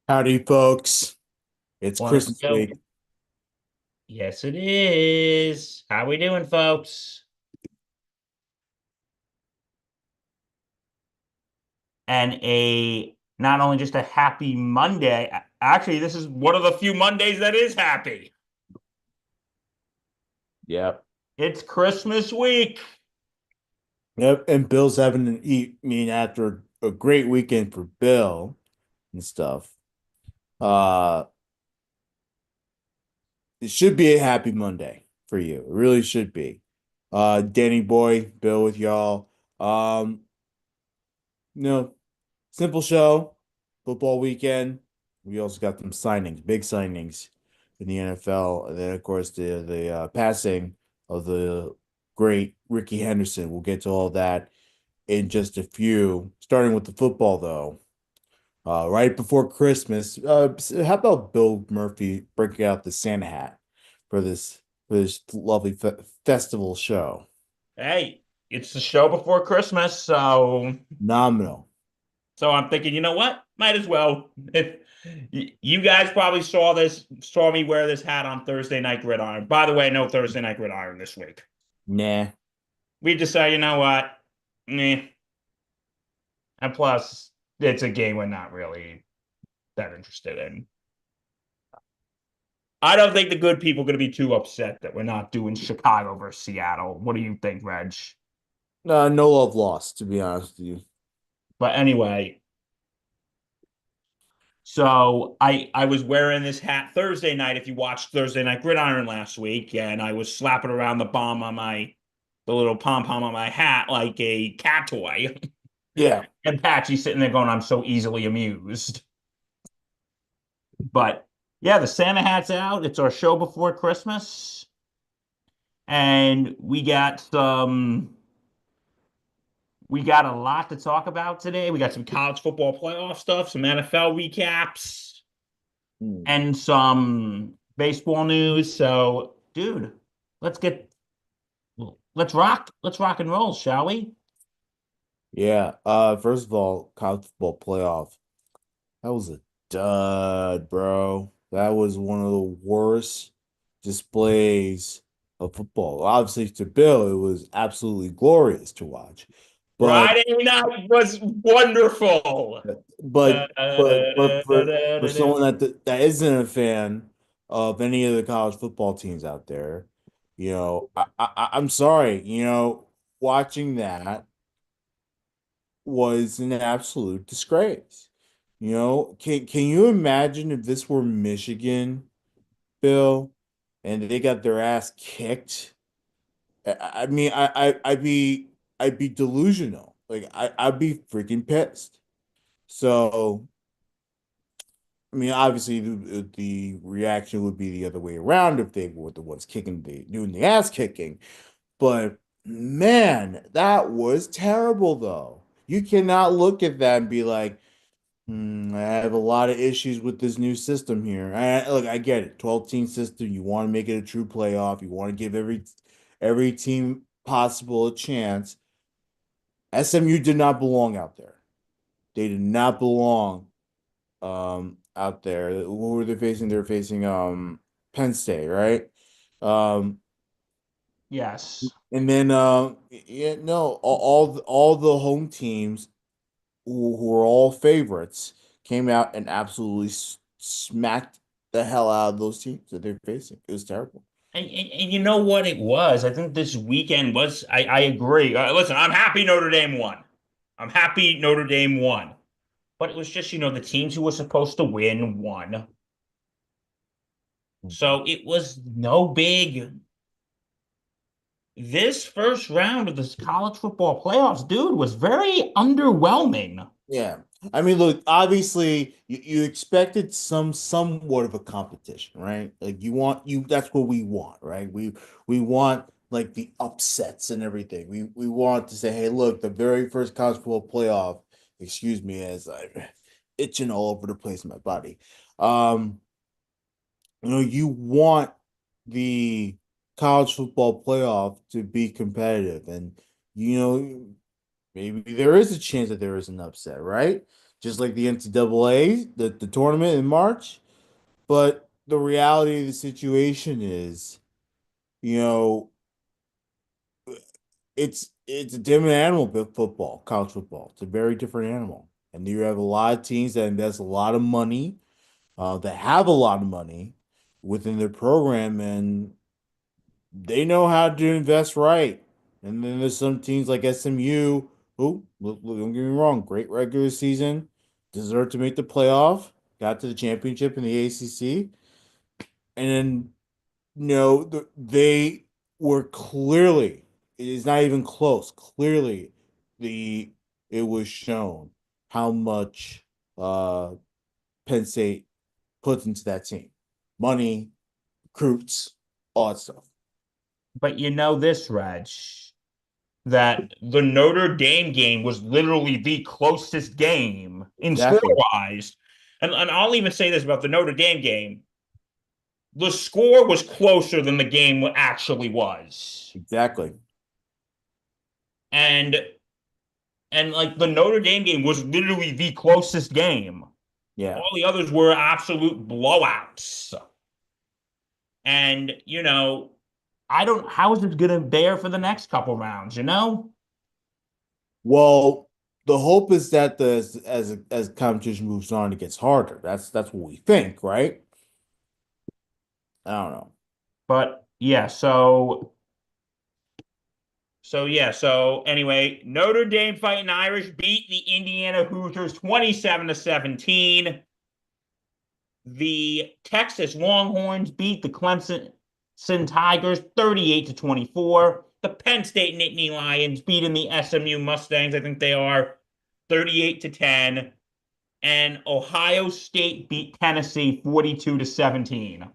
Howdy, folks. It's What's Christmas go? week. Yes, it is. How we doing, folks? And a not only just a happy Monday, actually, this is one of the few Mondays that is happy. Yep. It's Christmas week. Yep. And Bill's having an eat mean after a great weekend for Bill and stuff. Uh, it should be a happy Monday for you. It really should be. Danny boy, Bill with y'all. Um, simple show, football weekend. We also got some signings, big signings in the NFL, and then of course the passing of the great Rickey Henderson. We'll get to all that in just a few. Starting with the football though, right before Christmas. How about Bill Murphy breaking out the Santa hat for this lovely festival show? Hey, it's the show before Christmas, Nominal. so I'm thinking, you know what? Might as well. If you guys probably saw me wear this hat on Thursday Night Gridiron. By the way, no Thursday Night Gridiron this week. Nah. We just say, you know what? Meh. And plus, it's a game we're not really that interested in. I don't think the good people are going to be too upset that we're not doing Chicago versus Seattle. What do you think, Reg? No love lost, to be honest with you. But anyway, so I was wearing this hat Thursday night. If you watched Thursday Night Gridiron last week, and I was slapping around the little pom pom on my hat like a cat toy, Yeah. and Patchy's sitting there going, "I'm so easily amused." But yeah, the Santa hat's out. It's our show before Christmas. And we got a lot to talk about today. We got some college football playoff stuff, some NFL recaps, Hmm. and some baseball news. So, dude, let's get let's rock and roll, shall we? Yeah. First of all, college football playoff. That was a dud, bro. That was one of the worst displays of football. Obviously, to Bill, it was absolutely glorious to watch. But Friday night was wonderful. but Da, da, da, da, for da, da. someone that isn't a fan of any of the college football teams out there, I'm sorry, watching that was an absolute disgrace. Can you imagine if this were Michigan, Bill, and they got their ass kicked? I mean, I'd be delusional. Like I'd be freaking pissed. So, I mean, obviously the reaction would be the other way around if they were the ones doing the ass kicking. But man, that was terrible though. You cannot look at that and be like, I have a lot of issues with this new system here. Look, I get it. 12-team system. You want to make it a true playoff. You want to give every team possible a chance. SMU did not belong out there. They did not belong out there. Who were they facing? They're facing Penn State, right? Um Yes. and then yeah, no, all the home teams who were all favorites came out and absolutely smacked the hell out of those teams that they're facing. It was terrible. And you know what it was? I think this weekend was, I agree. Listen, I'm happy Notre Dame won. I'm happy Notre Dame won. But it was just, the teams who were supposed to win won. Mhm. So it was no big. This first round of this college football playoffs, dude, was very underwhelming. Yeah. I mean, look, obviously you expected somewhat of a competition, right? Like that's what we want, right? We want like the upsets and everything. We want to say, hey, look, the very first college football playoff, excuse me, as I'm itching all over the place in my body. Um, you want the college football playoff to be competitive and you know maybe there is a chance that there is an upset, right? just like the NCAA, the tournament in March. But the reality of the situation is, you know, it's a different animal, football, college football. It's a very different animal. And you have a lot of teams that invest a lot of money, that have a lot of money within their program, and they know how to invest right. And then there's some teams like SMU who, don't get me wrong, great regular season, deserved to make the playoff, got to the championship in the ACC, and then they were clearly, it is not even close. Clearly, the it was shown how much Penn State puts into that team. Money, recruits, all that stuff. But you know this, Reg, that the Notre Dame game was literally the closest game in score Exactly. wise. And I'll even say this about the Notre Dame game. The score was closer than the game actually was. Exactly. And like the Notre Dame game was literally the closest game. Yeah. All the others were absolute blowouts. And, I don't, how is it going to bear for the next couple rounds, you know? Well, the hope is that as competition moves on, it gets harder. That's what we think, right? I don't know. But yeah, so anyway, Notre Dame Fighting Irish beat the Indiana Hoosiers 27-17. The Texas Longhorns beat the Clemson Tigers 38-24. The Penn State Nittany Lions beating the SMU Mustangs, I think they are 38-10. And Ohio State beat Tennessee 42-17.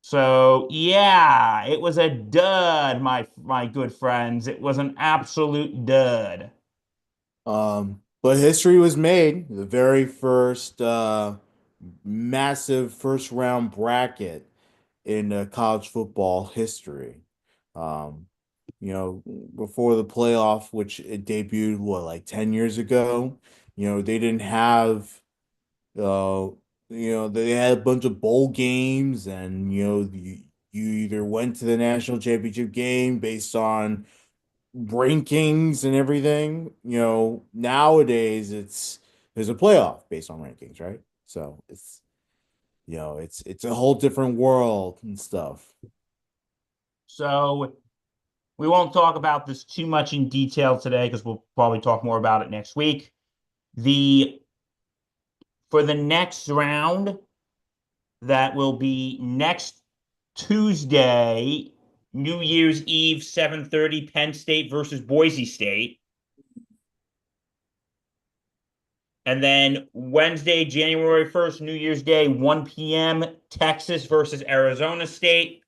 So yeah, it was a dud, my good friends. It was an absolute dud. But history was made. The very first massive first round bracket in college football history. Um, Before the playoff, which it debuted what, like 10 years ago, they didn't have uh they had a bunch of bowl games, and you either went to the national championship game based on rankings and everything. Nowadays there's a playoff based on rankings, right? So it's a whole different world and stuff. So we won't talk about this too much in detail today because we'll probably talk more about it next week. The For the next round, that will be next Tuesday, New Year's Eve, 7:30, Penn State versus Boise State. And then Wednesday, January 1st, New Year's Day, 1 p.m., Texas versus Arizona State.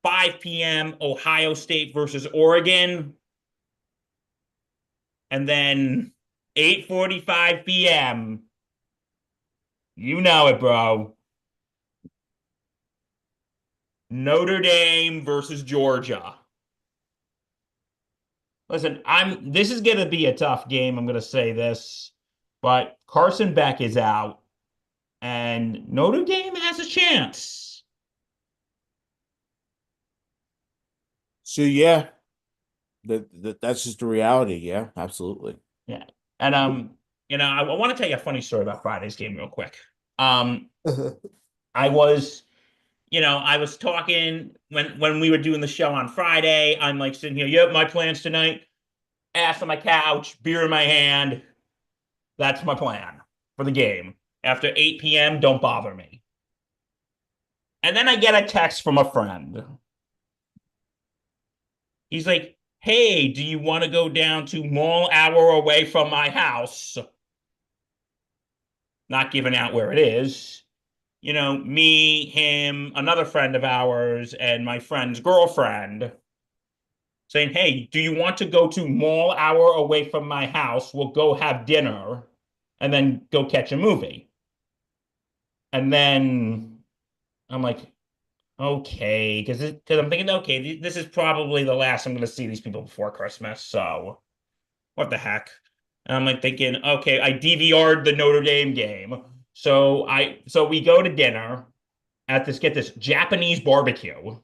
5 p.m., Ohio State versus Oregon. And then 8:45 p.m., you know it, bro. Notre Dame versus Georgia. Listen, this is going to be a tough game. I'm going to say this, but Carson Beck is out and Notre Dame has a chance. So yeah, that's just the reality. Yeah, absolutely. Yeah. And I want to tell you a funny story about Friday's game real quick. Um, I was, I was talking when we were doing the show on Friday. I'm like sitting here, yep, my plans tonight, ass on my couch, beer in my hand. That's my plan for the game. After 8 p.m., don't bother me. And then I get a text from a friend. He's like, hey, do you want to go down to mall hour away from my house? Not giving out where it is. Me, him, another friend of ours, and my friend's girlfriend saying, hey, do you want to go to mall hour away from my house? We'll go have dinner and then go catch a movie. And then I'm like, okay, because I'm thinking, okay, this is probably the last I'm going to see these people before Christmas. So what the heck? And I'm like thinking, okay, I DVR'd the Notre Dame game. So we go to dinner at this, get this, Japanese barbecue.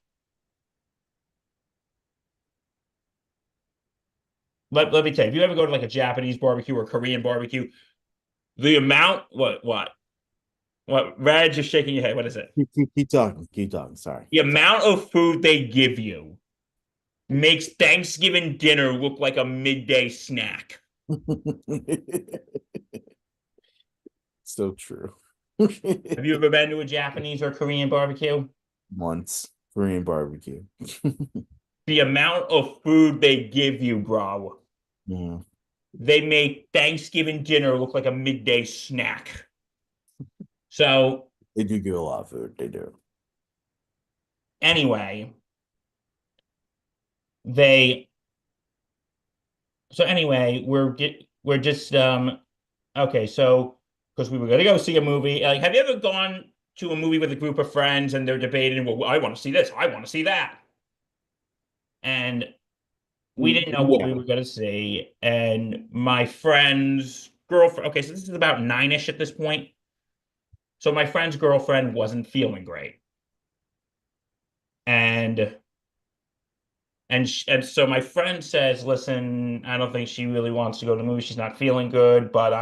Let me tell you, if you ever go to like a Japanese barbecue or Korean barbecue, the amount, Rad, just shaking your head. What is it? Keep talking. Keep talking. Sorry. The Sorry. amount of food they give you makes Thanksgiving dinner look like a midday snack. So true. Have you ever been to a Japanese or Korean barbecue? Once Korean barbecue. The amount of food they give you, bro. Yeah, They make Thanksgiving dinner look like a midday snack. So they do give a lot of food. They do. anyway, they anyway, we're just okay, so because we were gonna go see a movie. Like, have you ever gone to a movie with a group of friends and they're debating, well, I want to see this, I want to see that. And we didn't know what Yeah. we were gonna see. And my friend's girlfriend, okay, so this is about nine-ish at this point. So my friend's girlfriend wasn't feeling great. And and so my friend says, "Listen, I don't think she really wants to go to the movie. She's not feeling good, but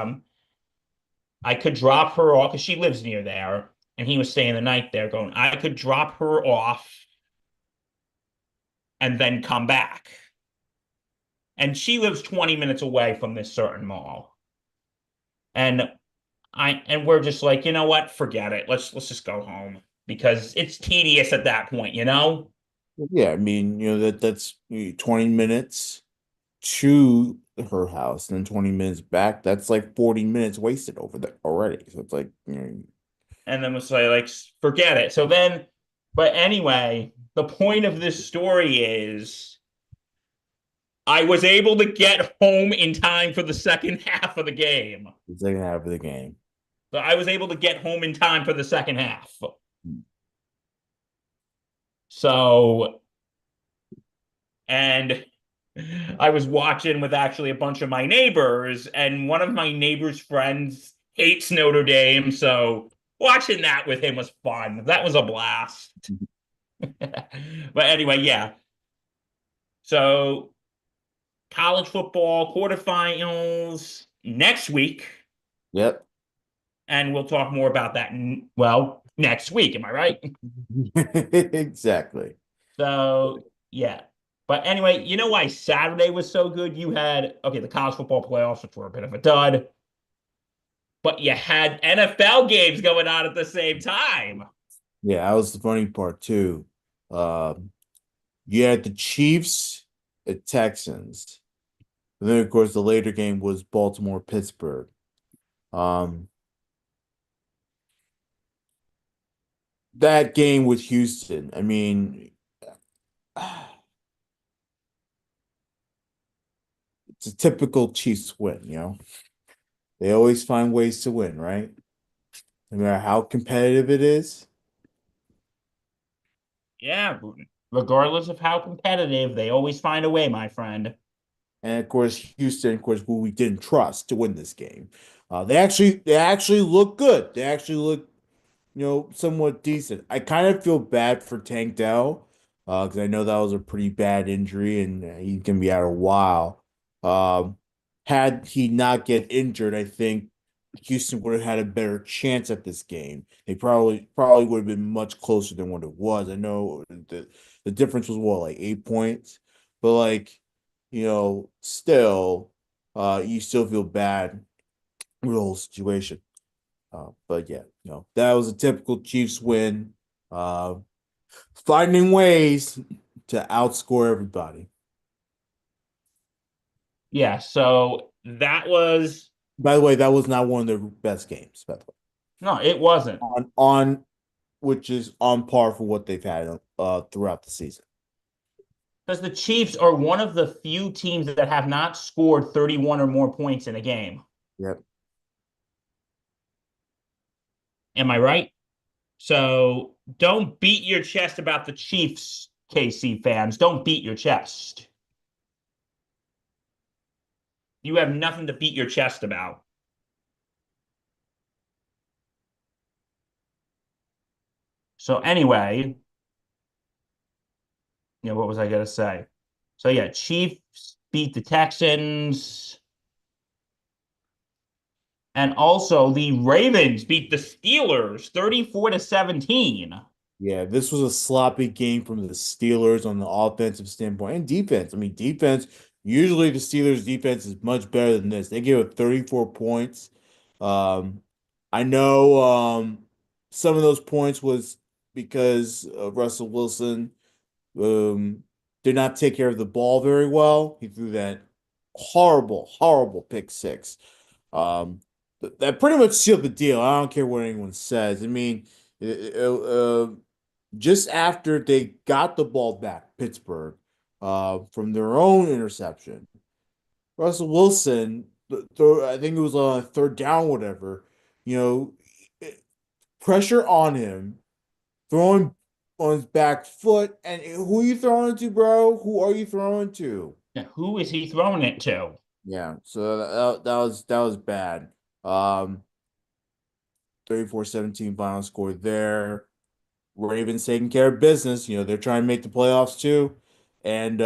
I could drop her off because she lives near there, and he was staying the night there. Going, I could drop her off and then come back. And she lives 20 minutes away from this certain mall. And we're just like, you know what? Forget it. Let's just go home because it's tedious at that point, you know? Yeah, I mean, that's 20 minutes to her house and then 20 minutes back. That's like 40 minutes wasted over there already. So it's like, And then was like, forget it. So then, but anyway, the point of this story is I was able to get home in time for the second half of the game. the second half of the game. So I was able to get home in time for the second half. So, and I was watching with actually a bunch of my neighbors, and one of my neighbor's friends hates Notre Dame. So watching that with him was fun. That was a blast. But anyway, yeah. So college football quarterfinals next week, Yep. and we'll talk more about that. Well, next week. Am I right? Exactly. So yeah. But anyway, you know why Saturday was so good? You had okay, the college football playoffs, which were a bit of a dud, but you had NFL games going on at the same time. Yeah, that was the funny part too. Um, you had the Chiefs at Texans. And then of course the later game was Baltimore Pittsburgh. Um, that game with Houston, I mean, it's a typical Chiefs win. They always find ways to win, right? No matter how competitive it is. Yeah, regardless of how competitive, they always find a way, my friend. And of course, Houston, of course, who we didn't trust to win this game. They actually look good. They actually look, somewhat decent. I kind of feel bad for Tank Dell, because I know that was a pretty bad injury and he's gonna be out a while. Um, had he not get injured, I think Houston would have had a better chance at this game. They probably would have been much closer than what it was. I know the difference was what, like 8 points, but like, still, you still feel bad with the whole situation. But yeah, that was a typical Chiefs win. Uh, Finding ways to outscore everybody. Yeah, so that was By the way, that was not one of their best games, by the way. no, it wasn't. On which is on par for what they've had throughout the season. Because the Chiefs are one of the few teams that have not scored 31 or more points in a game. Yep. Am I right? So don't beat your chest about the Chiefs, KC fans. Don't beat your chest. You have nothing to beat your chest about. So anyway, what was I gonna say? So yeah, Chiefs beat the Texans, and also the Ravens beat the Steelers 34-17. Yeah, this was a sloppy game from the Steelers on the offensive standpoint and defense. I mean, defense, usually the Steelers' defense is much better than this. They gave up 34 points. Um, I know some of those points was because of Russell Wilson did not take care of the ball very well. He threw that horrible, horrible pick six. That pretty much sealed the deal. I don't care what anyone says. I mean, just after they got the ball back, Pittsburgh, from their own interception, Russell Wilson, I think it was on third down, whatever, you know, pressure on him, throwing on his back foot, and who are you throwing to, bro? Who are you throwing to? Now, who is he throwing it to? Yeah, so that was bad. Um, 34-17 final score there. Ravens taking care of business. They're trying to make the playoffs too. And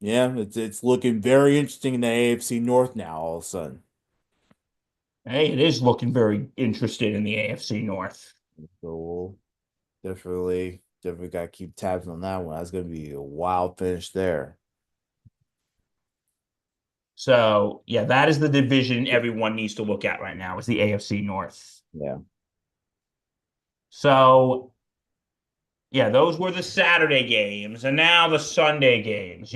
yeah, it's looking very interesting in the AFC North now all of a sudden. Hey, it is looking very interested in the AFC North. So we'll definitely gotta keep tabs on that one. That's gonna be a wild finish there. So yeah, that is the division everyone needs to look at right now is the AFC North. Yeah. So yeah, those were the Saturday games, and now the Sunday games.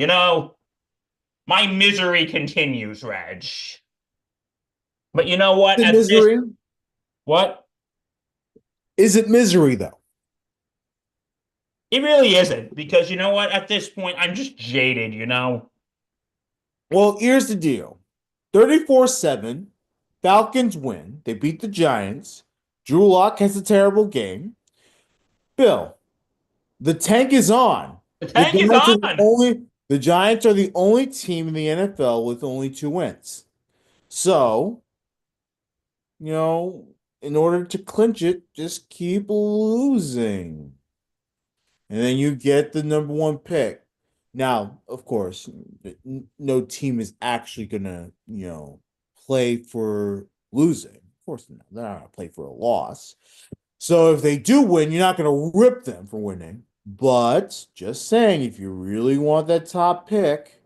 My misery continues, Reg. But you know what? Is it At this, misery? what? Is it misery though? It really isn't, because you know what? At this point, I'm just jaded. Well, here's the deal. 34-7, Falcons win. They beat the Giants. Drew Lock has a terrible game. Bill, the tank is on. The tank is on. The Giants are the only team in the NFL with only two wins. So, you know, in order to clinch it, just keep losing. And then you get the number one pick. Now, of course, no team is actually gonna, play for losing. Of course, they're not gonna play for a loss. So if they do win, you're not gonna rip them for winning. But just saying, if you really want that top pick,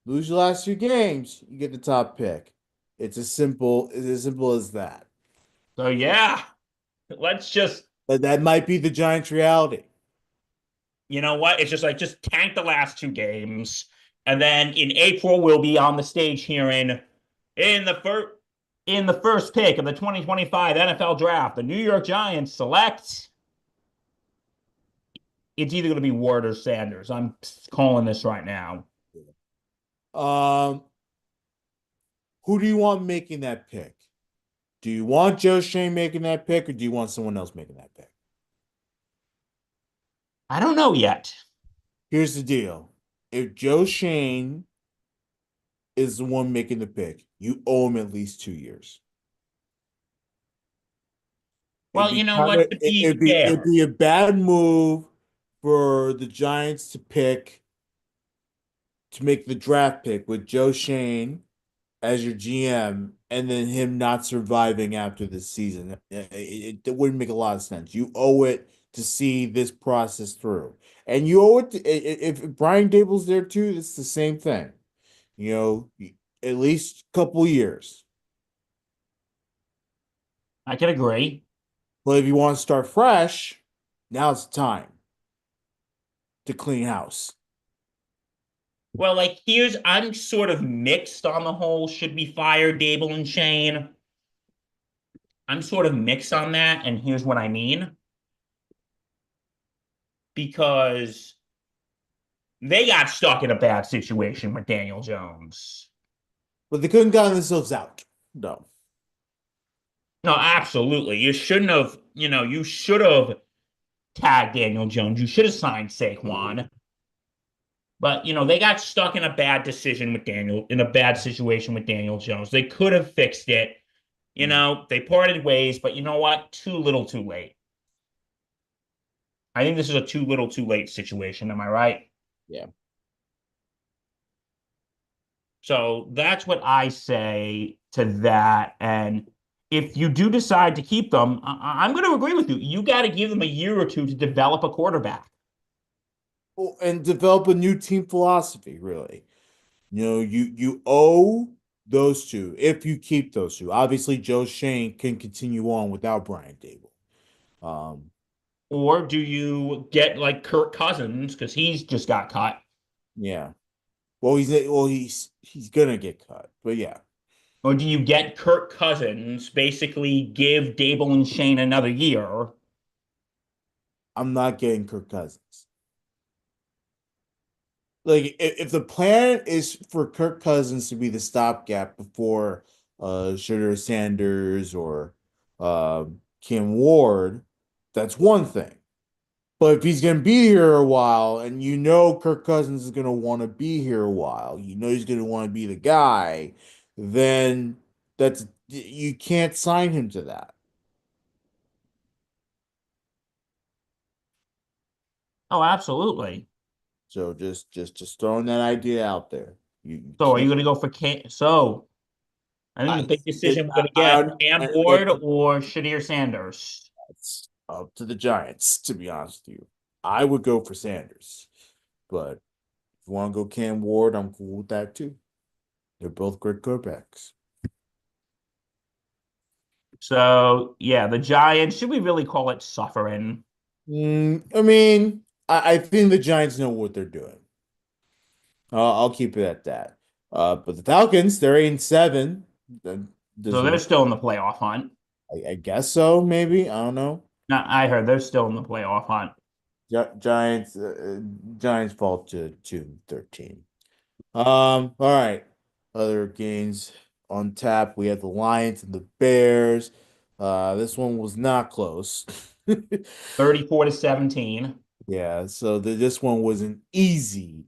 lose your last few games, you get the top pick. It's as simple as that. So yeah, let's just, But that might be the Giants' reality. you know what? It's just like, just tank the last two games. And then in April, we'll be on the stage here in the first pick of the 2025 NFL draft. The New York Giants select. It's either going to be Ward or Sanders. I'm calling this right now. Um, who do you want making that pick? Do you want Joe Shane making that pick, or do you want someone else making that pick? I don't know yet. Here's the deal. If Joe Shane is the one making the pick, you owe him at least 2 years. It'd Well, be you know kind what? of To be it'd fair, be a bad move for the Giants to make the draft pick with Joe Shane as your GM and then him not surviving after this season. It wouldn't make a lot of sense. You owe it to see this process through. And you owe it if Brian Dable's there too, it's the same thing. You know, at least a couple years. I can agree. But if you want to start fresh, now's the time to clean house. Well, like, I'm sort of mixed on the whole should be fired, Dable and Shane. I'm sort of mixed on that, and here's what I mean. Because they got stuck in a bad situation with Daniel Jones. But they couldn't gotten themselves out. No. No, absolutely. You should have tagged Daniel Jones. You should have signed Saquon. But they got stuck in a bad decision with Daniel, in a bad situation with Daniel Jones. They could have fixed it. Mm, They parted ways, but you know what? Too little, too late. I think this is a too little, too late situation. Am I right? yeah. So that's what I say to that. And if you do decide to keep them, I'm going to agree with you. You got to give them a year or two to develop a quarterback. Well, and develop a new team philosophy, really. You owe those two if you keep those two. Obviously, Joe Shane can continue on without Brian Dable. Um, Or do you get like Kirk Cousins because he's just got cut? yeah. Well, he's gonna get cut, but yeah, Or do you get Kirk Cousins, basically give Dable and Shane another year? I'm not getting Kirk Cousins. Like if the plan is for Kirk Cousins to be the stopgap before Sugar Sanders or Cam Ward, that's one thing. But if he's gonna be here a while, and Kirk Cousins is gonna want to be here a while, he's gonna want to be the guy, then that's you can't sign him to that. Oh, absolutely. So just throwing that idea out there. You So are you can't. going to go for Cam? So I think the I big decision we're going to I get Cam Ward or Shadir Sanders. It's up to the Giants, to be honest with you. I would go for Sanders, but if you want to go Cam Ward, I'm cool with that too. They're both great quarterbacks. So yeah, the Giants, should we really call it suffering? I mean, I think the Giants know what they're doing. I'll keep it at that. But the Falcons, they're 8-7. That So they're doesn't. still in the playoff hunt. I guess so. Maybe I don't know. No, I heard they're still in the playoff hunt. Giants fall to 2-13. All right. Other games on tap. We have the Lions and the Bears. This one was not close. 34 to 17. Yeah, so this one was an easy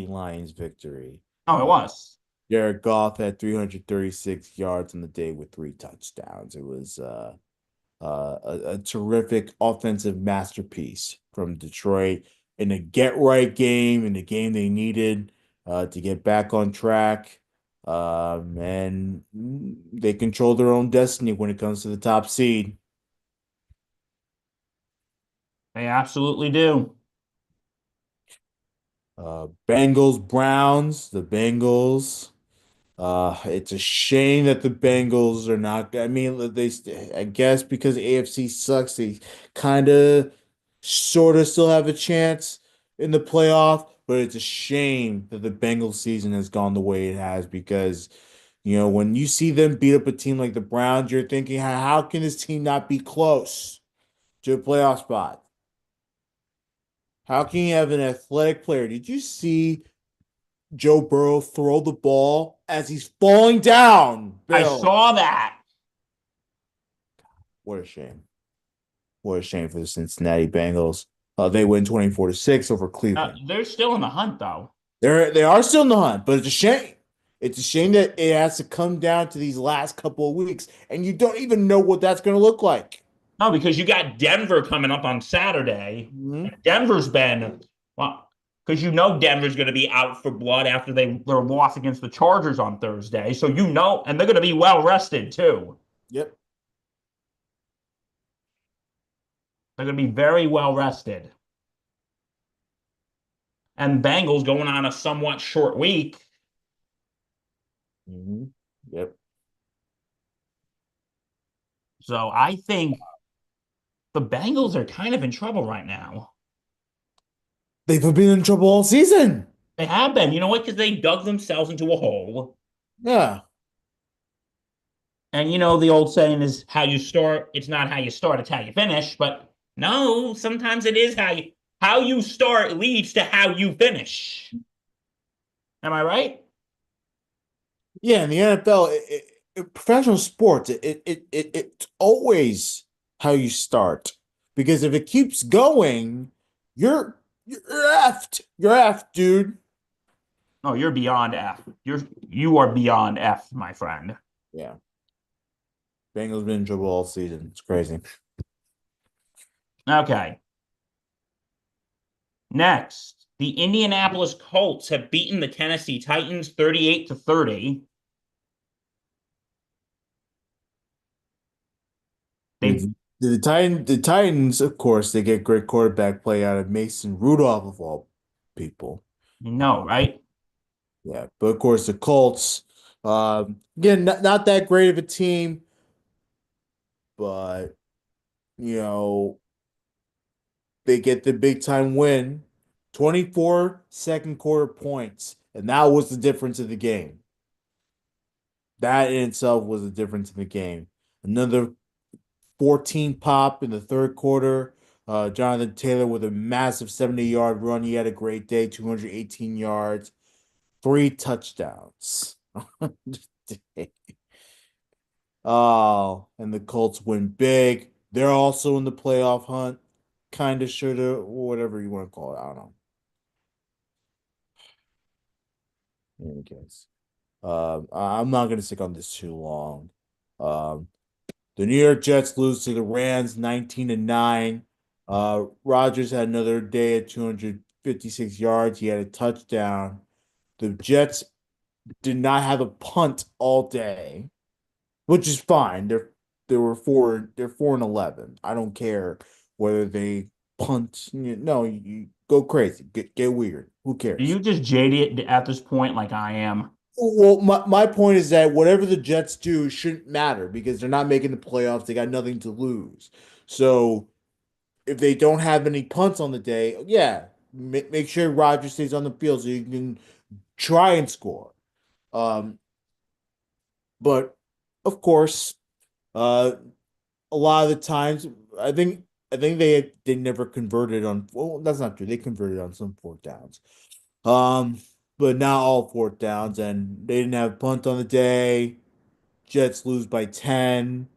Lions victory. Oh, it Uh, was. Jared Goff had 336 yards on the day with 3 touchdowns. It was a terrific offensive masterpiece from Detroit in a get right game, in the game they needed to get back on track. And they control their own destiny when it comes to the top seed. They absolutely do. Bengals, Browns, the Bengals. It's a shame that the Bengals are not. I mean, I guess because AFC sucks, they kind of, sort of still have a chance in the playoff. But it's a shame that the Bengals season has gone the way it has because, when you see them beat up a team like the Browns, you're thinking, how can this team not be close to a playoff spot? How can you have an athletic player? Did you see Joe Burrow throw the ball as he's falling down? I Bill, saw that. what a shame. What a shame for the Cincinnati Bengals. They win 24-6 over Cleveland. They're still in the hunt, though. They are still in the hunt, but it's a shame. It's a shame that it has to come down to these last couple of weeks, and you don't even know what that's going to look like. No, because you got Denver coming up on Saturday. And Mhm. Denver's been, well, because Denver's going to be out for blood after their loss against the Chargers on Thursday. So and they're going to be well rested too. Yep. They're going to be very well rested. And Bengals going on a somewhat short week. Yep. So I think the Bengals are kind of in trouble right now. They've been in trouble all season. They have been. You know what? Because they dug themselves into a hole. Yeah. And the old saying is how you start, it's not how you start, it's how you finish. But no, sometimes it is how you start leads to how you finish. Am I right? Yeah, in the NFL, professional sports, it's always how you start. Because if it keeps going, you're You're effed. You're effed, dude. Oh, you're beyond F. You are beyond F, my friend. Yeah. Bengals been in trouble all season. It's crazy. Okay. Next, the Indianapolis Colts have beaten the Tennessee Titans 38 to 30. They The Titans, of course, they get great quarterback play out of Mason Rudolph of all people. know, right? Yeah, but of course the Colts, again, not that great of a team, but you know they get the big time win, 24 second quarter points, and that was the difference of the game. That in itself was the difference in the game. Another 14 pop in the third quarter. Jonathan Taylor with a massive 70-yard run. He had a great day, 218 yards, three touchdowns. Oh, and the Colts win big. They're also in the playoff hunt. Kind of, should have, whatever you want to call it. I don't know. In any case, I'm not going to stick on this too long. Um, The New York Jets lose to the Rams 19 to 9. Rodgers had another day at 256 yards. He had a touchdown. The Jets did not have a punt all day, which is fine. They're 4-11. I don't care whether they punt. No, you go crazy. Get weird. Who Are cares? you just jaded at this point like I am? Well, my point is that whatever the Jets do shouldn't matter because they're not making the playoffs. They got nothing to lose. So if they don't have any punts on the day, yeah, make sure Rodgers stays on the field so you can try and score. Um, but of course, uh, a lot of the times, I think they never converted on. Well, that's not true. They converted on some fourth downs. Um, but not all fourth downs, and they didn't have a punt on the day. Jets lose by 10.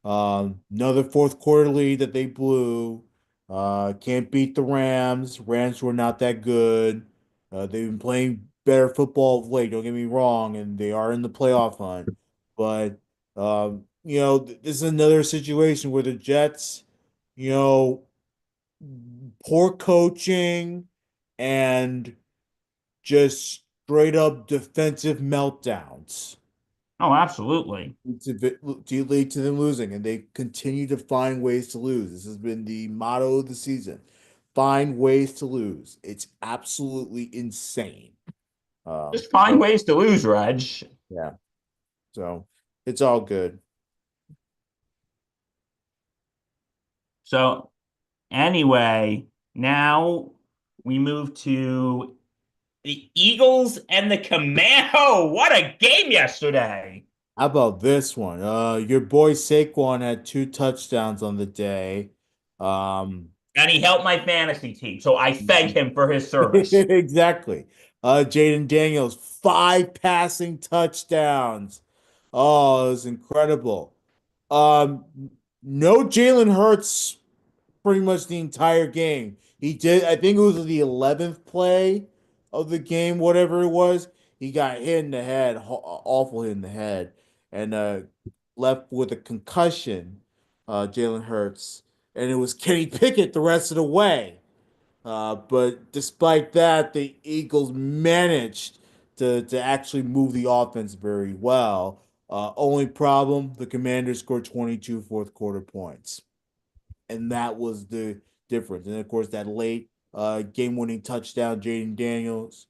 Another fourth quarter lead that they blew. Can't beat the Rams. Rams were not that good. They've been playing better football of late, don't get me wrong, and they are in the playoff hunt. But this is another situation where the Jets, you know, poor coaching and just straight up defensive meltdowns Oh, absolutely. to lead to them losing, and they continue to find ways to lose. This has been the motto of the season: find ways to lose. It's absolutely insane. Just find But ways to lose, Reg. yeah, so it's all good. So, anyway, now we move to the Eagles and the Commando. What a game yesterday. How about this one? Your boy Saquon had two touchdowns on the day. Um, And he helped my fantasy team. So I thank him for his service. exactly. Jaden Daniels, five passing touchdowns. Oh, it was incredible. Um, no Jalen Hurts pretty much the entire game. He did, I think it was the 11th play of the game, whatever it was. He got hit in the head, awful hit in the head, and left with a concussion, Jalen Hurts. And it was Kenny Pickett the rest of the way. But despite that, the Eagles managed to actually move the offense very well. Only problem, the Commanders scored 22 fourth quarter points. And that was the difference. And of course, that late game-winning touchdown, Jaden Daniels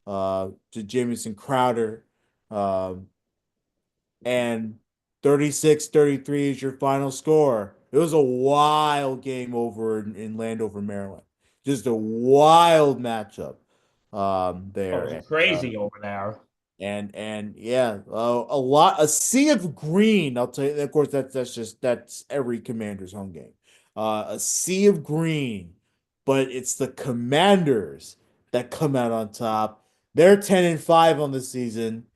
to Jamison Crowder. Um, and 36-33 is your final score. It was a wild game over in Landover, Maryland. Just a wild matchup Oh, there. it was crazy over there. And yeah, a sea of green. I'll tell you. Of course, that's every Commander's home game. A sea of green, but it's the Commanders that come out on top. They're 10-5 on the season,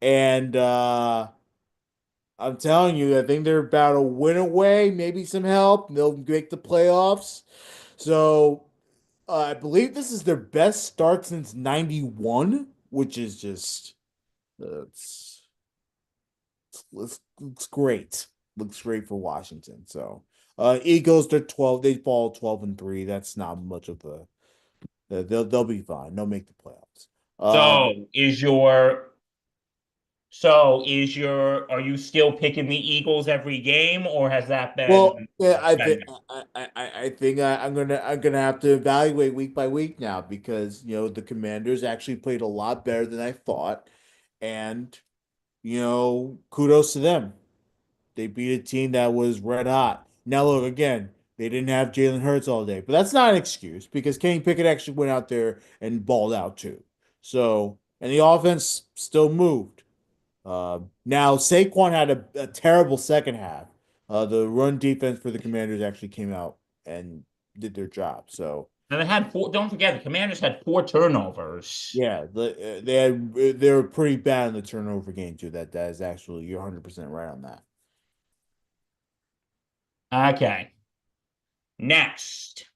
and I'm telling you, I think they're about a win away, maybe some help. They'll make the playoffs. So I believe this is their best start since '91, which is just it's looks great. Looks great for Washington. So, Eagles they're 12. They fall 12-3. That's not much of a. They'll be fine. They'll make the playoffs. Um, So are you still picking the Eagles every game, or has that well, been yeah, I think suspended? I think I'm gonna have to evaluate week by week now because the Commanders actually played a lot better than I thought, and kudos to them. They beat a team that was red hot. Now look again, they didn't have Jalen Hurts all day, but that's not an excuse because Kenny Pickett actually went out there and balled out too. So and the offense still moved. Now Saquon had a terrible second half. The run defense for the Commanders actually came out and did their job. So And they had four. Don't forget, the Commanders had four turnovers. yeah, they were pretty bad in the turnover game too. That is actually you're 100% right on that. Okay, next,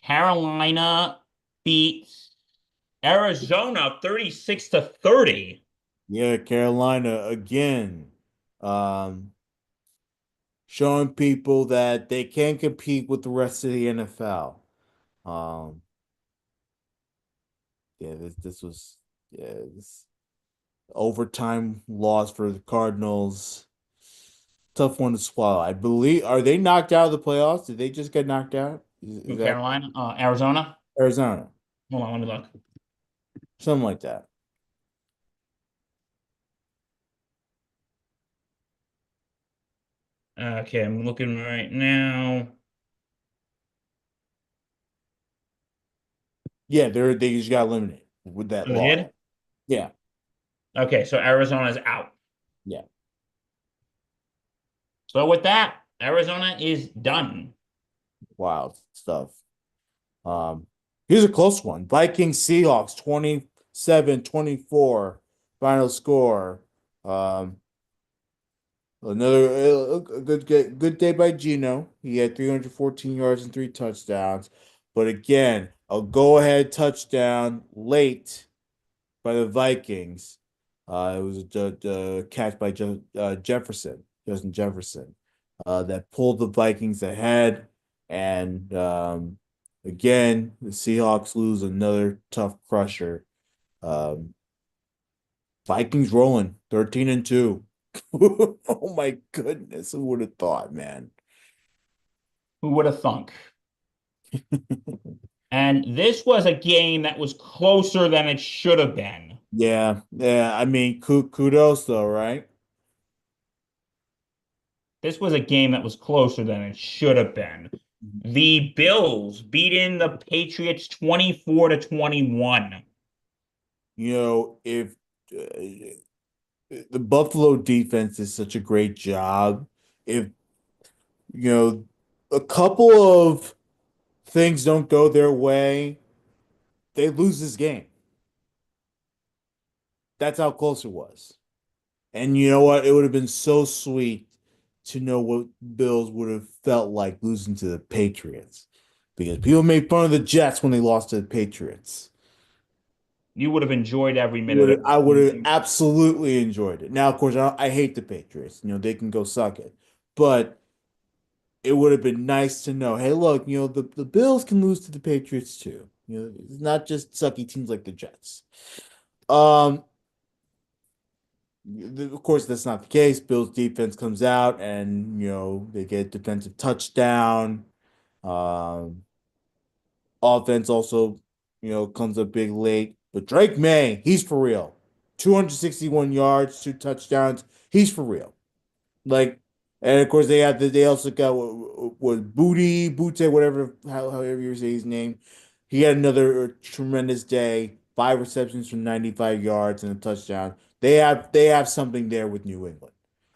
Carolina beats Arizona 36-30. Yeah, Carolina again, um, showing people that they can compete with the rest of the NFL. Um, yeah, this was yeah this overtime loss for the Cardinals. Tough one to swallow. I believe are they knocked out of the playoffs? Did they just get knocked out? Is Who, that Carolina? Arizona? Arizona? Hold on, let me look. Something like that. Okay, I'm looking right now. Yeah, they just got eliminated with that Oh, they loss. did? Yeah, Okay, so Arizona's out. yeah. So with that, Arizona is done. Wild stuff. Um, Here's a close one. Vikings Seahawks 27-24 final score. Um, Another good day by Gino. He had 314 yards and three touchdowns. But again, a go-ahead touchdown late by the Vikings. It was a catch by Justin Jefferson, that pulled the Vikings ahead. And again, the Seahawks lose another tough crusher. Um, Vikings rolling 13-2. Oh my goodness, who would have thought, man? Who would have thunk? And this was a game that was closer than it should have been. Yeah, yeah. I mean, kudos though, right? This was a game that was closer than it should have been. The Bills beating the Patriots 24-21. If the Buffalo defense is such a great job, if you know a couple of things don't go their way, they lose this game. That's how close it was. And you know what? It would have been so sweet to know what Bills would have felt like losing to the Patriots. Because people made fun of the Jets when they lost to the Patriots. You would have enjoyed every minute of I would have it. absolutely enjoyed it. Now, of course, I hate the Patriots. They can go suck it. But it would have been nice to know, hey, look, the Bills can lose to the Patriots too. It's not just sucky teams like the Jets. Um, of course, that's not the case. Bills defense comes out and they get defensive touchdown. Um, Offense also comes up big late. But Drake May, he's for real. 261 yards, two touchdowns. He's for real. Like, and of course they also got what Booty, whatever, however you say his name. He had another tremendous day. Five receptions for 95 yards and a touchdown. They have something there with New England.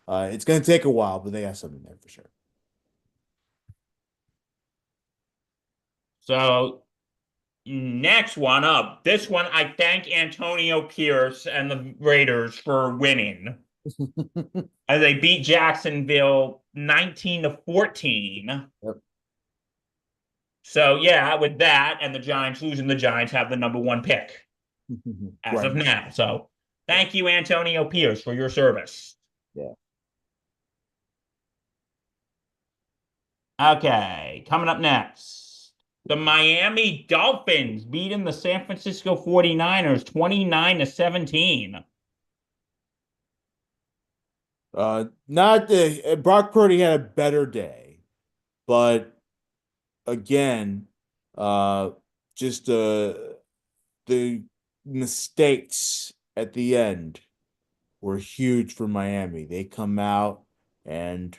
It's going to take a while, but they have something there for sure. So next one up. This one, I thank Antonio Pierce and the Raiders for winning. As they beat Jacksonville 19-14. Yep. So yeah, with that and the Giants losing, the Giants have the number one pick as of Right. now. So Yeah. thank you, Antonio Pierce, for your service. Yeah. Okay, coming up next. The Miami Dolphins beating the San Francisco 49ers 29-17. Not the Brock Purdy had a better day, but again, uh, just the mistakes at the end were huge for Miami. They come out and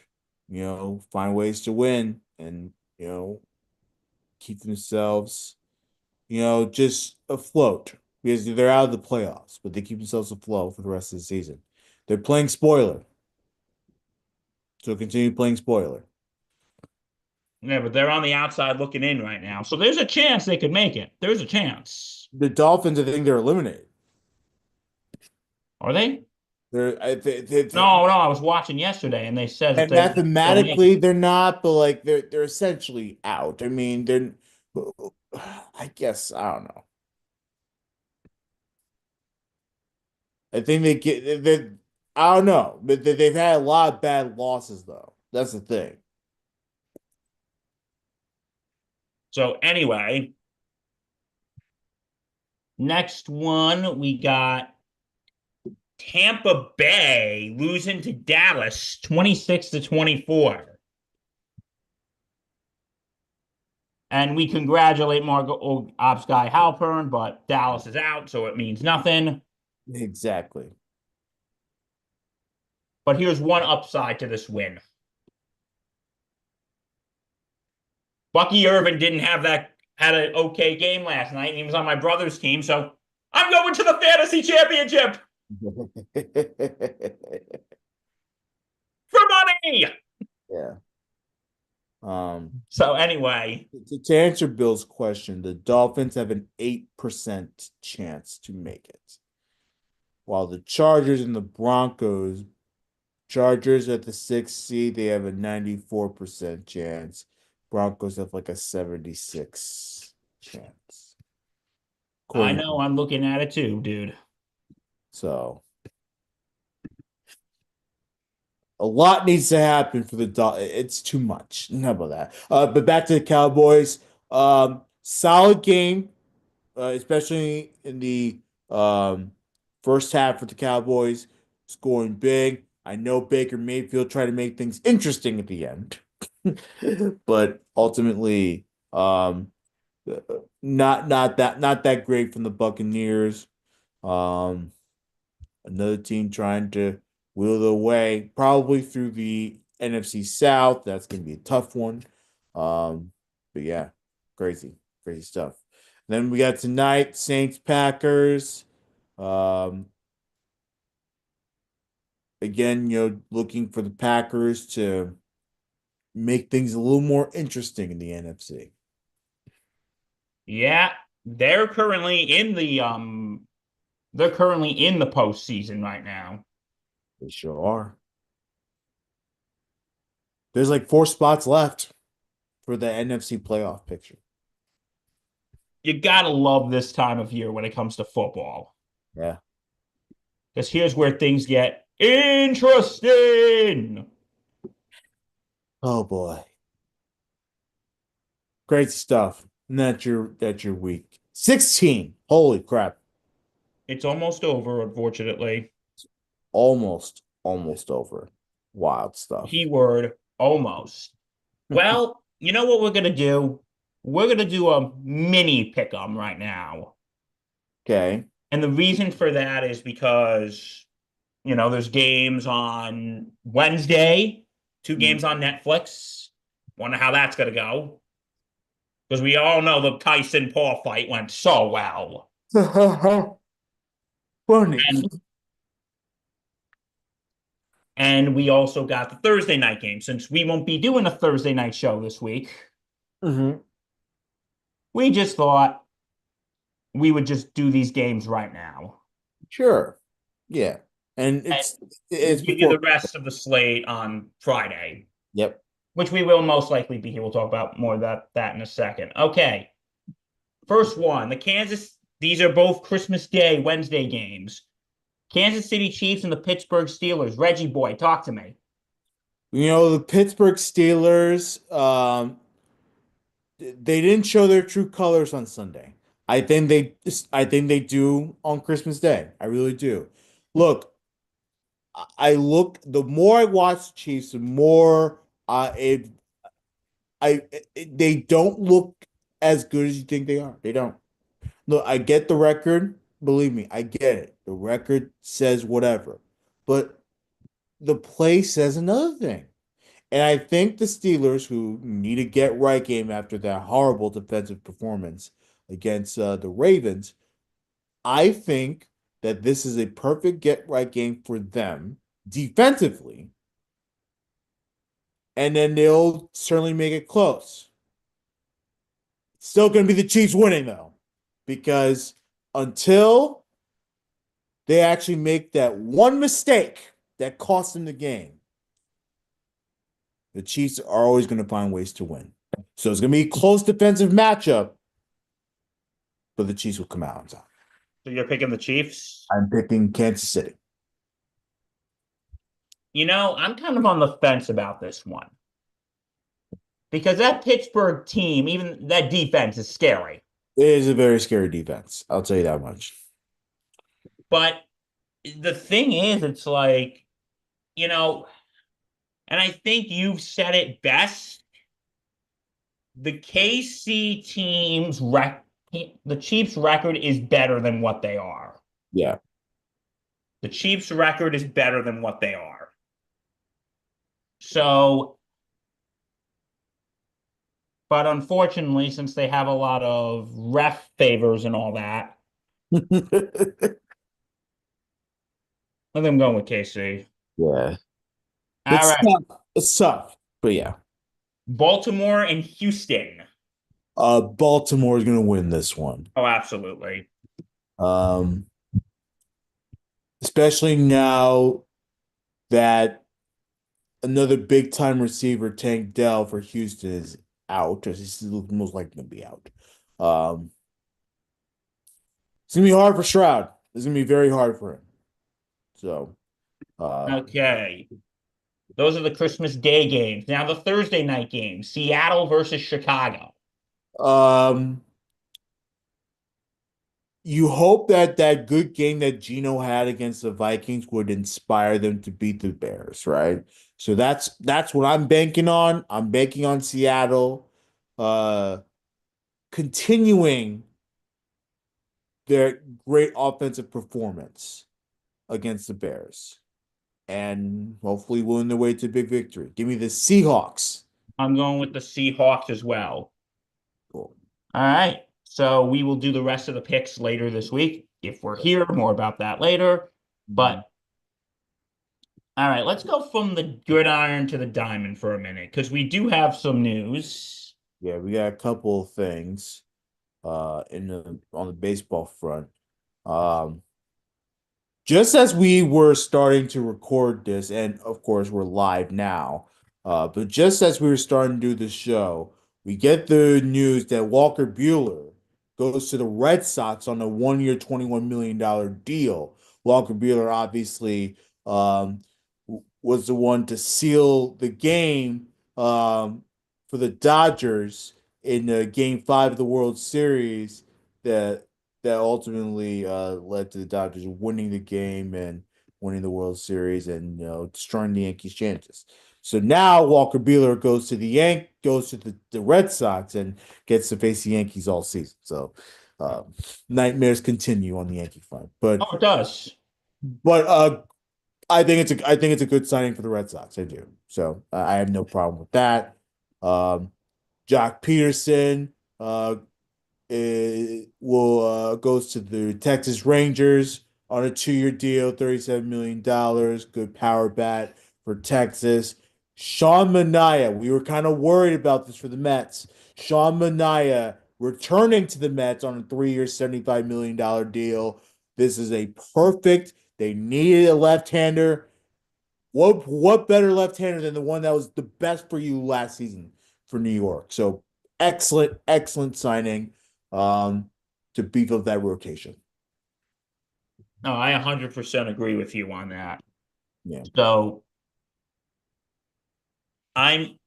find ways to win and keep themselves just afloat because they're out of the playoffs, but they keep themselves afloat for the rest of the season. They're playing spoiler, so continue playing spoiler. Yeah, but they're on the outside looking in right now. So there's a chance they could make it. There's a chance. The Dolphins, I think they're eliminated. Are they? They're No, no, I was watching yesterday and they said that and they still make mathematically it. they're not, but like they're essentially out. I mean, they're I guess I don't know. I think they I don't know, but they've had a lot of bad losses though. That's the thing. So anyway, next one we got Tampa Bay losing to Dallas 26-24. And we congratulate Marco Ops guy Halpern, but Dallas is out, so it means nothing. Exactly. But here's one upside to this win. Bucky Irvin didn't have that had an okay game last night, and he was on my brother's team, so I'm going to the fantasy championship for money. Yeah. Um, So anyway, to answer Bill's question, the Dolphins have an 8% chance to make it, while the Chargers and the Broncos, Chargers at the sixth seed, they have a 94% chance. Broncos have like a 76 chance, I according know I'm looking at it too, dude. so a lot needs to happen for the it's too much. How about that? But back to the Cowboys. Solid game, especially in the um first half for the Cowboys, scoring big. I know Baker Mayfield tried to make things interesting at the end, but ultimately, not that great from the Buccaneers. Um, Another team trying to wheel their way, probably through the NFC South. That's going to be a tough one. But yeah, crazy, crazy stuff. Then we got tonight, Saints Packers. Um, Again, looking for the Packers to make things a little more interesting in the NFC. Yeah, they're currently in the postseason right now. They sure are. There's like 4 spots left for the NFC playoff picture. You gotta love this time of year when it comes to football. Yeah. Because here's where things get interesting. Oh boy. Great stuff. And that's your week. 16. Holy crap. It's almost over, unfortunately. Almost over. Wild stuff. Keyword almost. Well, you know what we're gonna do? We're gonna do a mini pick 'em right now. Okay. And the reason for that is because, there's games on Wednesday, two games on Netflix. Wonder how that's gonna go. Because we all know the Tyson Paul fight went so well. Funny. And and we also got the Thursday night game. Since we won't be doing a Thursday night show this week, Hmm. we just thought we would just do these games right now. Sure. Yeah. And And it's we'll it's give you before. the rest of the slate on Friday. Yep. which we will most likely be here. We'll talk about more of that in a second. Okay. First one, these are both Christmas Day, Wednesday games. Kansas City Chiefs and the Pittsburgh Steelers. Reggie boy, talk to me. The Pittsburgh Steelers, they didn't show their true colors on Sunday. I think they do on Christmas Day. I really do. Look, the more I watch the Chiefs, the more it I they don't look as good as you think they are. They don't. Look, I get the record. Believe me, I get it. The record says whatever. But the play says another thing. And I think the Steelers, who need a get right game after that horrible defensive performance against the Ravens, I think that this is a perfect get right game for them defensively. And then they'll certainly make it close. It's still going to be the Chiefs winning, though, because until they actually make that one mistake that cost them the game, the Chiefs are always going to find ways to win. So it's going to be a close defensive matchup, but the Chiefs will come out on top. So you're picking the Chiefs? I'm picking Kansas City. I'm kind of on the fence about this one because that Pittsburgh team, even that defense is scary. It is a very scary defense. I'll tell you that much. But the thing is, it's like, you know, and I think you've said it best. The KC the Chiefs' record is better than what they are. Yeah. The Chiefs' record is better than what they are. So, but unfortunately, since they have a lot of ref favors and all that, I think I'm going with KC. Yeah. All It's right. tough. It's tough. But yeah. Baltimore and Houston. Baltimore is gonna win this one. Oh, absolutely. Um, Especially now that another big time receiver, Tank Dell for Houston, is out, or he's most likely gonna be out. Um, it's gonna be hard for Stroud. It's gonna be very hard for him. So, uh, Okay. Those are the Christmas Day games. Now the Thursday night games, Seattle versus Chicago. um, you hope that that good game that Gino had against the Vikings would inspire them to beat the Bears, right? So that's what I'm banking on. I'm banking on Seattle uh continuing their great offensive performance against the Bears and hopefully win their way to a big victory. Give me the Seahawks. I'm going with the Seahawks as well. Cool. All right. So we will do the rest of the picks later this week if we're here. More about that later. But all right, let's go from the gridiron to the diamond for a minute because we do have some news. Yeah, we got a couple of things in the on the baseball front. Um just as we were starting to record this, and of course we're live now, but just as we were starting to do the show, we get the news that Walker Buehler goes to the Red Sox on a 1 year, $21 million deal. Walker Buehler obviously was the one to seal the game for the Dodgers in Game 5 of the World Series that that ultimately led to the Dodgers winning the game and winning the World Series and destroying the Yankees' chances. So now Walker Buehler goes to the Red Sox and gets to face the Yankees all season. So uh, nightmares continue on the Yankee front. Oh, it does. But I think it's a good signing for the Red Sox. I do. So I have no problem with that. Um, Jock Peterson will goes to the Texas Rangers on a 2 year deal, $37 million. Good power bat for Texas. Sean Manaea, we were kind of worried about this for the Mets. Sean Manaea returning to the Mets on a 3 year, $75 million deal. This is a perfect. They needed a left-hander. what better left-hander than the one that was the best for you last season for New York? So excellent, excellent signing to beef up that rotation. No, I 100% agree with you on that. Yeah. So I'm,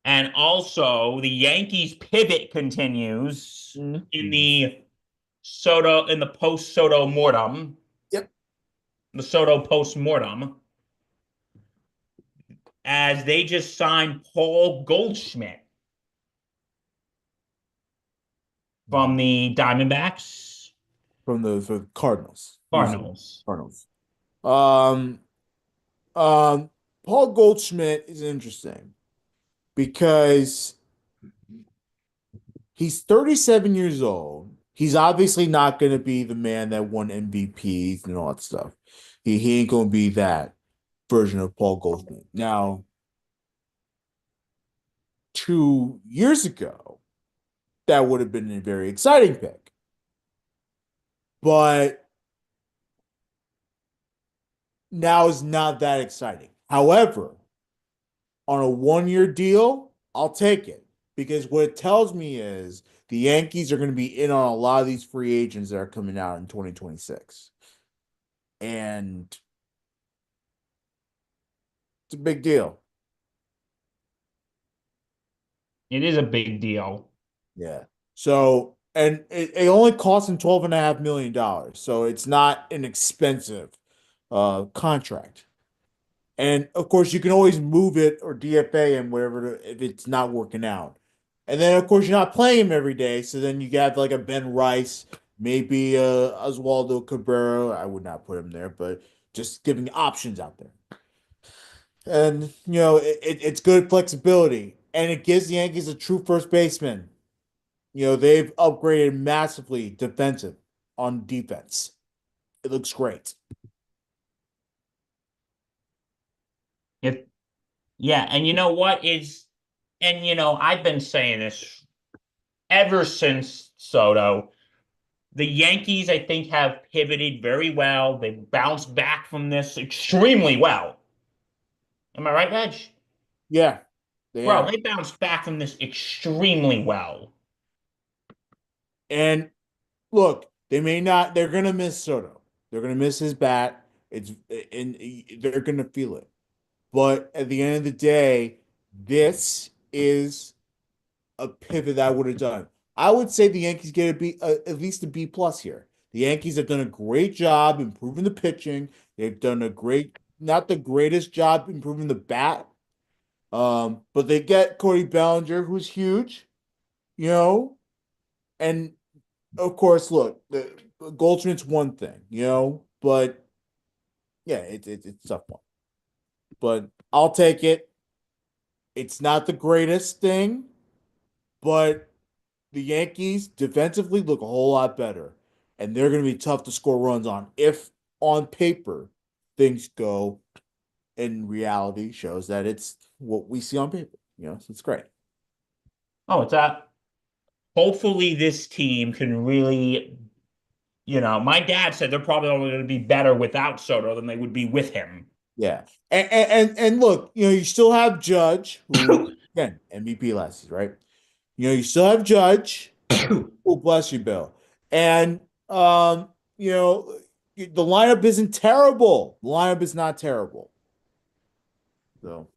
and also the Yankees pivot continues in Mhm. the post Soto mortem, Yep. the Soto post mortem, as they just signed Paul Goldschmidt from the Diamondbacks, From the Cardinals. He's the Cardinals. Cardinals. Um, um, Paul Goldschmidt is interesting because he's 37 years old. He's obviously not going to be the man that won MVPs and all that stuff. He ain't going to be that version of Paul Goldschmidt. Now, 2 years ago, that would have been a very exciting pick. But now is not that exciting. However, on a 1 year deal, I'll take it because what it tells me is the Yankees are going to be in on a lot of these free agents that are coming out in 2026. And it's a big deal. It is a big deal. Yeah. So, and it only costs him $12.5 million. So it's not an expensive contract. And of course, you can always move it or DFA him wherever if it's not working out. And then of course you're not playing him every day, so then you got like a Ben Rice, maybe Oswaldo Cabrera. I would not put him there, but just giving options out there. And it's good flexibility, and it gives the Yankees a true first baseman. They've upgraded massively defensive on defense. It looks great. If Yeah, and you know what is, and I've been saying this ever since Soto. The Yankees, I think, have pivoted very well. They bounced back from this extremely well. Am I right, Reg? Yeah, they Bro, have. they bounced back from this extremely well. And look, they may not. They're gonna miss Soto. They're gonna miss his bat. It's and they're gonna feel it. But at the end of the day, this is a pivot that I would have done. I would say the Yankees get a B, at least a B plus here. The Yankees have done a great job improving the pitching. They've done a great, not the greatest job improving the bat. But they get Cody Bellinger, who's huge, you know, and of course, look, the Goldschmidt's one thing, but yeah, it's a tough one. But I'll take it. It's not the greatest thing, but the Yankees defensively look a whole lot better, and they're going to be tough to score runs on if on paper things go in reality shows that it's what we see on paper. So it's great. Oh, it's that. Hopefully, this team can really, my dad said they're probably only going to be better without Soto than they would be with him. Yeah, and look, you still have Judge, who again MVP last season, right? You still have Judge. Oh, bless you, Bill. And you know, the lineup isn't terrible. The lineup is not terrible. So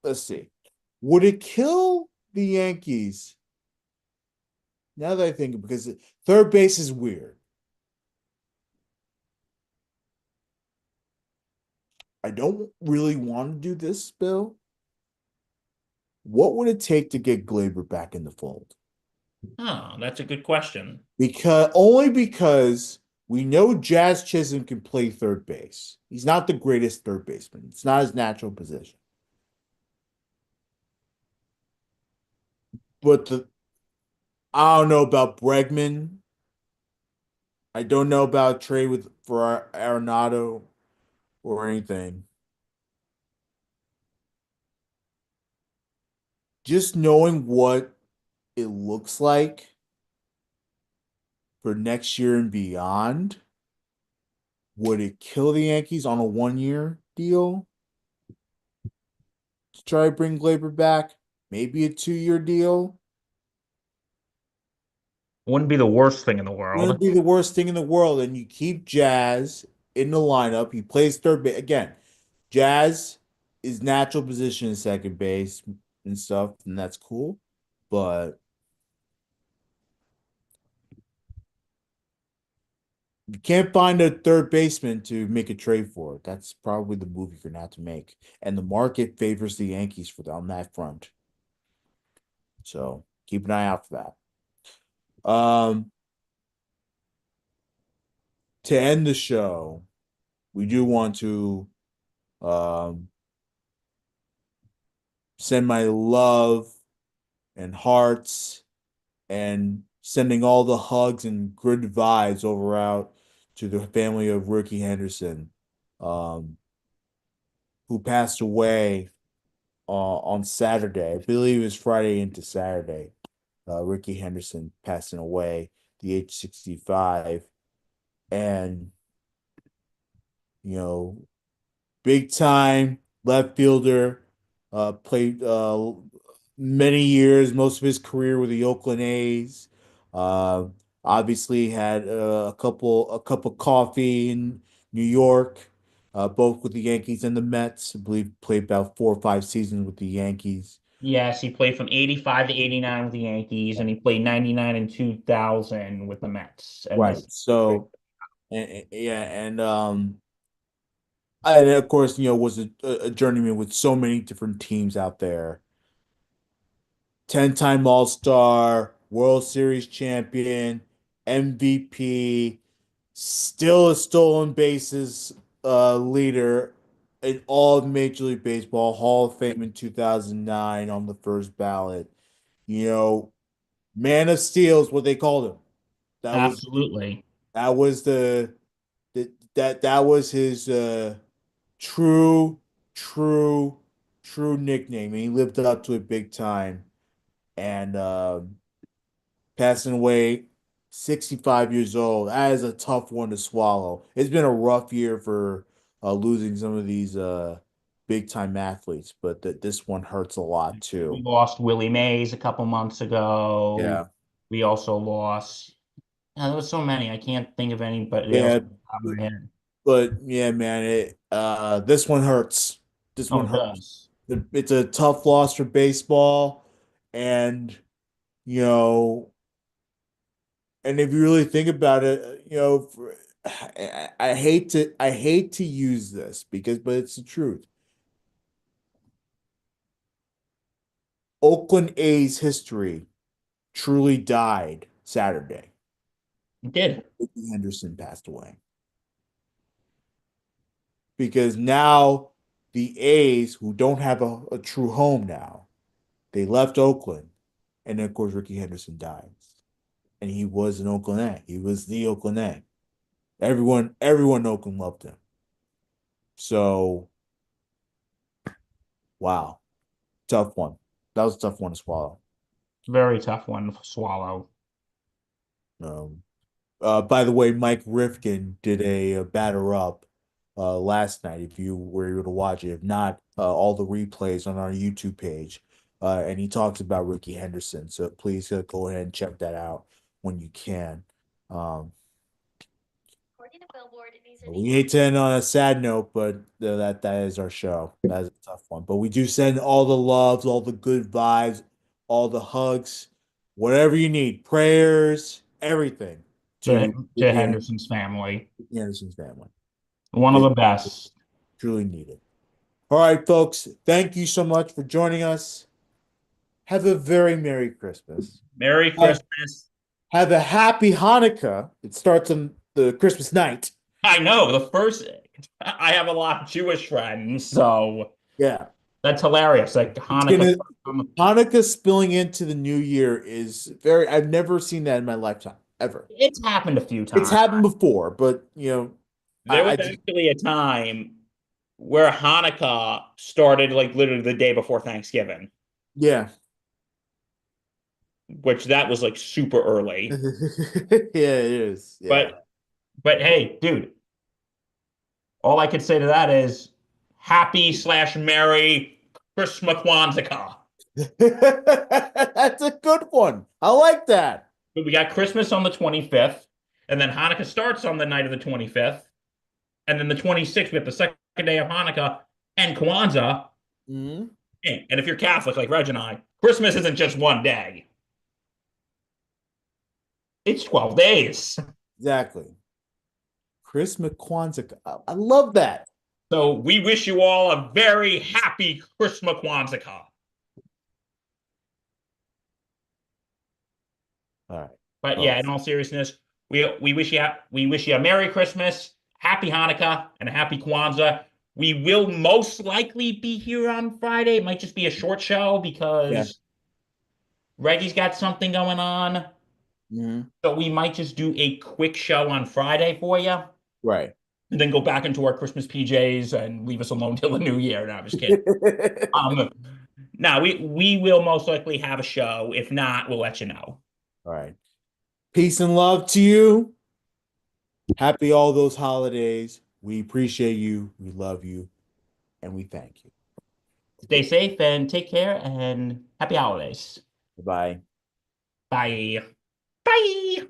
let's see. Would it kill the Yankees? Now that I think, because third base is weird. I don't really want to do this, Bill. What would it take to get Glaber back in the fold? Oh, that's a good question. Only because we know Jazz Chisholm can play third base. He's not the greatest third baseman. It's not his natural position. But I don't know about Bregman. I don't know about trade with for Arenado or anything. Just knowing what it looks like for next year and beyond, would it kill the Yankees on a 1 year? deal to try to bring Glaber back. Maybe a 2-year deal. Wouldn't be the worst thing in the Wouldn't world. be the worst thing in the world. And you keep Jazz in the lineup. He plays third base. Again, Jazz is natural position in second base and stuff, and that's cool. But you can't find a third baseman to make a trade for. That's probably the move you're gonna have to make. And the market favors the Yankees for on that front. So keep an eye out for that. To end the show, we do want to um send my love and hearts and sending all the hugs and good vibes over out to the family of Rickey Henderson, um, who passed away on Saturday. I believe it was Friday into Saturday. Rickey Henderson passing away, the age 65, and you know, big time left fielder. Played many years, most of his career with the Oakland A's. Uh, Obviously had a cup of coffee in New York, both with the Yankees and the Mets. I believe played about 4 or 5 seasons with the Yankees. Yes, he played from 85 to 89 with the Yankees, and he played 99 and 2000 with the Mets. And Right. this, So, yeah, and of course, was a journeyman with so many different teams out there. 10-time All-Star, World Series champion, MVP, still a stolen bases leader in all of Major League Baseball, Hall of Fame in 2009 on the first ballot. You know, Man of Steel is what they called him. That was absolutely. that was that was his true, true, true nickname. And he lived up to it big time. And passing away 65 years old. That is a tough one to swallow. It's been a rough year for losing some of these big time athletes, but this one hurts a lot We too. lost Willie Mays a couple months ago. Yeah. We also lost. There was so many. I can't think of anybody else Yeah, off the top of my head. but yeah, man, this one hurts. This Oh, one it hurts. does. It's a tough loss for baseball, and you know, and if you really think about it, I hate to use this but it's the truth. Oakland A's history truly died Saturday. It did. Rickey Henderson passed away because now the A's, who don't have a true home now, they left Oakland, and then of course Rickey Henderson dies, and he was an Oakland A. He was the Oakland A. Everyone in Oakland loved him. So wow, tough one. That was a tough one to swallow. Very tough one to swallow. Um, by the way, Mike Rifkin did a batter up last night. If you were able to watch it, if not, all the replays on our YouTube page, and he talks about Rickey Henderson. So please go ahead and check that out when you can. Um, we hate to end on a sad note, but that is our show. That is a tough one. But we do send all the loves, all the good vibes, all the hugs, whatever you need, prayers, everything To, to to Ricky Henderson's family. Anderson's family. One of They the best. truly need it. All right, folks. Thank you so much for joining us. Have a very Merry Christmas. Merry Have, Christmas. have a happy Hanukkah. It starts on the Christmas night. I know the first. I have a lot of Jewish friends, so Yeah. that's hilarious. Like It's Hanukkah. gonna Hanukkah spilling into the new year is I've never seen that in my lifetime, ever. It's happened a few It's times. happened before, but There was I just actually a time where Hanukkah started like literally the day before Thanksgiving, yeah. which that was like super early. Yeah, it is. Yeah. But but hey, dude, all I could say to that is happy/merry Christmas Kwanzaa. That's a good one. I like that. We got Christmas on the 25th, and then Hanukkah starts on the night of the 25th, and then the 26th, we have the second day of Hanukkah and Kwanzaa. Mhm. And if you're Catholic like Reg and I, Christmas isn't just one day, it's 12 days. Exactly. Christmas Kwanzaa. I love that. So we wish you all a very happy Christmas Kwanzaa. All right. But Oh, yeah, in all seriousness, we wish you a Merry Christmas, Happy Hanukkah, and a Happy Kwanzaa. We will most likely be here on Friday. It might just be a short show yeah. because Reggie's got something going on. Mhm. So we might just do a quick show on Friday for you, Right. and then go back into our Christmas PJs and leave us alone till the new year. No, I'm just kidding. Um, now we will most likely have a show. If not, we'll let you know. All right. Peace and love to you. Happy all those holidays. We appreciate you. We love you. And we thank you. Stay safe and take care and happy holidays. Bye. Bye. Bye.